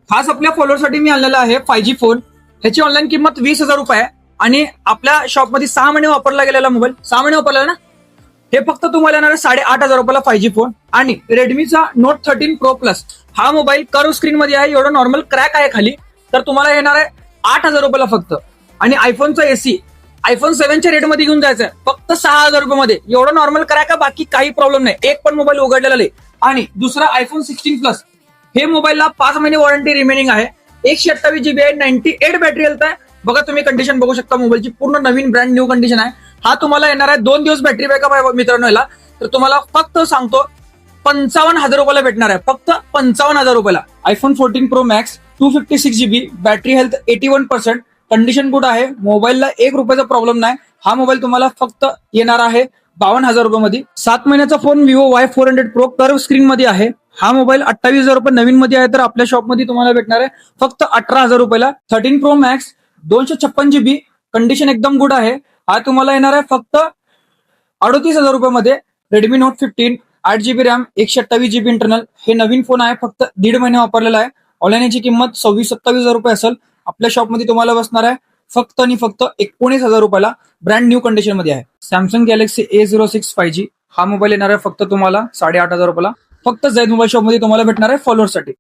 खास आपल्या फॉलोअरसाठी मी आणलेला आहे 5G फोन. ह्याची ऑनलाईन किंमत 20,000 रुपये आहे आणि आपल्या शॉपमध्ये 6 महिने वापरला गेलेला मोबाईल, 6 महिने वापरला ना, हे फक्त तुम्हाला येणार आहे 8,500 रुपयाला 5G फोन. आणि रेडमीचा नोट 13 प्रो प्लस हा मोबाईल कर्व स्क्रीन मध्ये आहे, एवढं नॉर्मल क्रॅक आहे खाली, तर तुम्हाला येणार आहे 8,000 रुपयाला फक्त. आणि आयफोनचा एसी आयफोन 7च्या रेटमध्ये घेऊन जायचं आहे फक्त 6,000 रुपयामध्ये, एवढं नॉर्मल क्रॅक आहे, बाकी काही प्रॉब्लेम नाही, एक पण मोबाईल उघडलेला नाही. आणि दुसरा आयफोन 16 प्लस हे मोबाईलला 5 महिने वॉरंटी रिमेनिंग आहे, 128GB आहे, 98 बॅटरी हेल्थ आहे. बघा तुम्ही कंडिशन बघू शकता मोबाईलची, पूर्ण नवीन ब्रँड न्यू कंडिशन आहे. हा तुम्हाला येणार आहे 2 दिवस बॅटरी बॅकअप आहे मित्रांनो याला, तर तुम्हाला फक्त सांगतो 55,000 रुपयाला भेटणार आहे, फक्त 55,000 रुपयाला. IPhone 14 pro max 256GB, battery health 81%, condition good आहे, मोबाईलला 1 रुपयाचा प्रॉब्लेम नाही. हा मोबाईल तुम्हाला फक्त येणार आहे 52,000 रुपयामध्ये. 7 महिन्याचा phone Vivo Y400 pro curve screen मध्ये आहे. हा मोबाईल 28,000 रुपये नवीन मध्ये आहे, तर आपल्या शॉपमध्ये तुम्हाला भेटणार आहे फक्त 18,000 रुपयाला. 13 प्रो मॅक्स 256GB, कंडिशन एकदम गुड आहे. हा तुम्हाला येणार आहे फक्त 38,000 रुपयामध्ये. Redmi note 15 8GB RAM 128GB internal, हे नवीन फोन आहे, फक्त 1.5 महिने वापरलेला आहे. ऑनलाईन याची किंमत 26-27,000 रुपये असेल, आपल्या शॉपमध्ये तुम्हाला बसणार आहे फक्त आणि फक्त 19,000 रुपयाला, ब्रँड न्यू कंडिशन मध्ये आहे. सॅमसंग गॅलेक्सी A06 5G हा मोबाईल येणार आहे फक्त तुम्हाला 8,500 रुपयाला, फक्त झैद मोबाईल शॉप मध्ये तुम्हाला भेटणार आहे फॉलोअरसाठी.